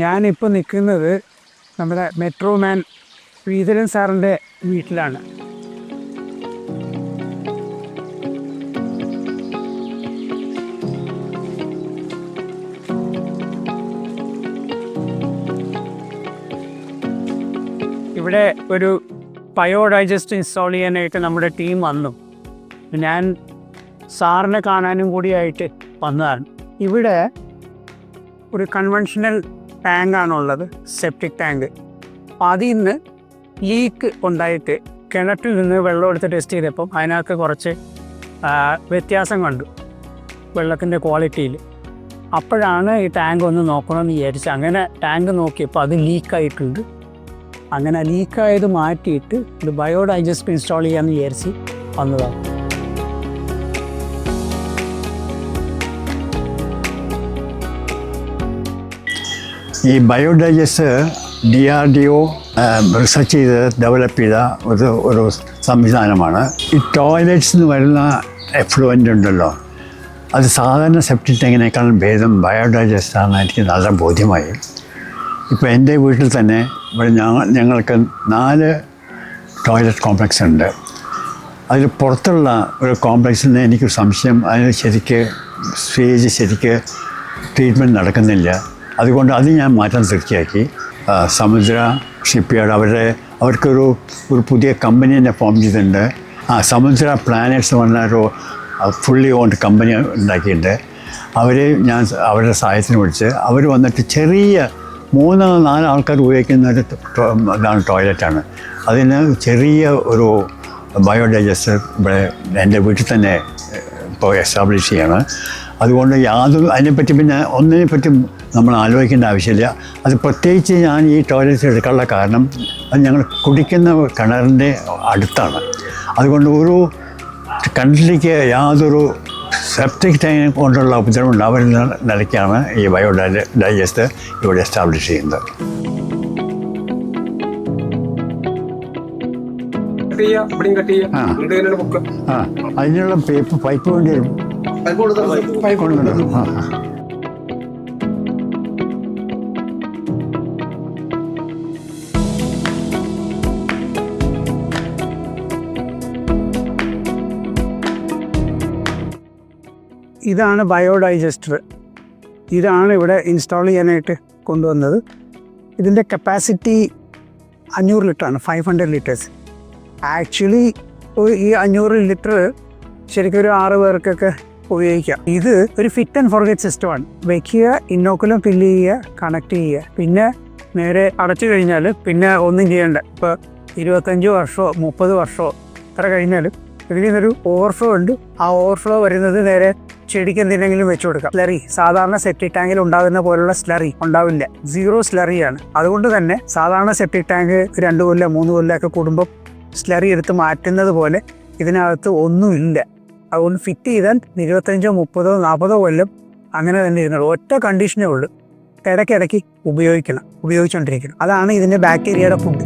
ഞാനിപ്പോൾ നിൽക്കുന്നത് നമ്മുടെ മെട്രോ മാൻ ശ്രീധരൻ സാറിൻ്റെ വീട്ടിലാണ്. ഇവിടെ ഒരു ബയോഡൈജസ്റ്റ് ഇൻസ്റ്റാൾ ചെയ്യാനായിട്ട് നമ്മുടെ ടീം വന്നു. ഞാൻ സാറിനെ കാണാനും കൂടിയായിട്ട് വന്നതാണ്. ഇവിടെ ഒരു കൺവെൻഷണൽ ടാങ്കാണുള്ളത്, സെപ്റ്റിക് ടാങ്ക്. അതിൽ നിന്ന് ലീക്ക് ഉണ്ടായിട്ട് കിണറ്റിൽ നിന്ന് വെള്ളം എടുത്ത് ടെസ്റ്റ് ചെയ്തപ്പം അതിനകത്ത് കുറച്ച് വ്യത്യാസം കണ്ടു വെള്ളത്തിൻ്റെ ക്വാളിറ്റിയിൽ. അപ്പോഴാണ് ഈ ടാങ്ക് ഒന്ന് നോക്കണമെന്ന് വിചാരിച്ച് അങ്ങനെ ടാങ്ക് നോക്കിയപ്പോൾ അത് ലീക്കായിട്ടുണ്ട്. അങ്ങനെ ലീക്കായത് മാറ്റിയിട്ട് ഒരു ബയോഡൈജസ്റ്റ് ഇൻസ്റ്റാൾ ചെയ്യാമെന്ന് വിചാരിച്ച് വന്നതാണ്. ഈ ബയോഡൈജസ്റ്റ് DRDO റിസർച്ച് ചെയ്ത് ഡെവലപ്പ് ചെയ്ത ഒരു സംവിധാനമാണ്. ഈ ടോയ്ലറ്റ്സിൽ നിന്ന് വരുന്ന എഫ്ലുവൻ്റ് ഉണ്ടല്ലോ, അത് സാധാരണ സെപ്റ്റിക് ടാങ്കിനേക്കാളും ഭേദം ബയോഡൈജസ്റ്റ് ആണെന്ന് എനിക്ക് നല്ല ബോധ്യമായി. ഇപ്പോൾ എൻ്റെ വീട്ടിൽ തന്നെ ഇവിടെ ഞങ്ങൾക്ക് 4 ടോയ്ലറ്റ് കോംപ്ലക്സ് ഉണ്ട്. അതിൽ പുറത്തുള്ള ഒരു കോംപ്ലക്സിൽ നിന്ന് എനിക്കൊരു സംശയം, അതിന് ശരിക്ക് ട്രീറ്റ്മെൻറ്റ് നടക്കുന്നില്ല. അതുകൊണ്ട് അത് ഞാൻ മാറ്റാൻ തീർച്ചയാക്കി. സമുദ്ര ഷിപ്പ്യാർഡ് അവർക്കൊരു പുതിയ കമ്പനി തന്നെ ഫോം ചെയ്തിട്ടുണ്ട്. സമുദ്ര പ്ലാനറ്റ്സ് എന്ന് പറഞ്ഞൊരു ഫുള്ളി ഓൺഡ് കമ്പനി ഉണ്ടാക്കിയിട്ടുണ്ട്. ഞാൻ അവരുടെ സഹായത്തിന് വിളിച്ച് അവർ വന്നിട്ട് ചെറിയ 3-4 ആൾക്കാർ ഉപയോഗിക്കുന്ന ഒരു ഇതാണ്, ടോയ്ലറ്റാണ്. അതിന് ചെറിയ ഒരു ബയോഡൈജസ്റ്റർ ഇവിടെ എൻ്റെ വീട്ടിൽ തന്നെ ഇപ്പോൾ എസ്റ്റാബ്ലിഷ് ചെയ്യാണ്. അതുകൊണ്ട് അതിനെപ്പറ്റി ഒന്നിനെപ്പറ്റി നമ്മൾ ആലോചിക്കേണ്ട ആവശ്യമില്ല. അത് പ്രത്യേകിച്ച് ഞാൻ ഈ ടോയ്ലറ്റ് എടുക്കാനുള്ള കാരണം അത് ഞങ്ങൾ കുടിക്കുന്ന കിണറിൻ്റെ അടുത്താണ്. അതുകൊണ്ട് ഒരു കിണറ്റിലേക്ക് യാതൊരു സെപ്റ്റിക് ടാങ്ക് കൊണ്ടുള്ള ഉപദ്രവം ഉണ്ടാവുന്ന നിലയ്ക്കാണ് ഈ ബയോഡൈജസ്റ്റ് ഇവിടെ എസ്റ്റാബ്ലിഷ് ചെയ്യുന്നത്. അതിനുള്ള പൈപ്പ് വേണ്ടി വരും. ഇതാണ് ബയോഡൈജസ്റ്റർ. ഇതാണ് ഇവിടെ ഇൻസ്റ്റാൾ ചെയ്യാനായിട്ട് കൊണ്ടുവന്നത്. ഇതിൻ്റെ കപ്പാസിറ്റി 500 ലിറ്ററാണ്, 500 ലിറ്റേഴ്സ്. ആക്ച്വലി ഈ 500 ലിറ്റർ ശരിക്കും ഒരു 6 പേർക്കൊക്കെ ഉപയോഗിക്കാം. ഇത് ഒരു ഫിറ്റ് ആൻഡ് ഫോർഗെറ്റ് സിസ്റ്റമാണ്. വയ്ക്കുക, ഇന്നോക്കുലം ഫില്ല് ചെയ്യുക, കണക്ട് ചെയ്യുക, പിന്നെ നേരെ അടച്ചു കഴിഞ്ഞാൽ പിന്നെ ഒന്നും ചെയ്യേണ്ട. ഇപ്പോൾ 25 വർഷമോ 30 വർഷമോ എത്ര കഴിഞ്ഞാലും ഇതിൽ നിന്നൊരു ഓവർഫ്ലോ ഉണ്ട്. ആ ഓവർഫ്ലോ വരുന്നത് നേരെ ചെടിക്ക് എന്തിനെങ്കിലും വെച്ച് കൊടുക്കാം. സ്ലറി സാധാരണ സെപ്റ്റിക് ടാങ്കിൽ ഉണ്ടാകുന്ന പോലുള്ള സ്ലറി ഉണ്ടാവില്ല, 0 സ്ലറിയാണ്. അതുകൊണ്ട് തന്നെ സാധാരണ സെപ്റ്റിക് ടാങ്ക് 2 കൊല്ലം 3 കൊല്ലമൊക്കെ കൂടുമ്പോൾ സ്ലറി എടുത്ത് മാറ്റുന്നത് പോലെ ഇതിനകത്ത് ഒന്നുമില്ല. അതുകൊണ്ട് ഫിറ്റ് ചെയ്താൽ 25, 30, 40 കൊല്ലം അങ്ങനെ തന്നെ ഇരുന്നുള്ളൂ. ഒറ്റ കണ്ടീഷനേ ഉള്ളൂ, ഇടയ്ക്കിടയ്ക്ക് ഉപയോഗിച്ചുകൊണ്ടിരിക്കണം. അതാണ് ഇതിൻ്റെ ബാക്ടീരിയയുടെ ഫുഡ്.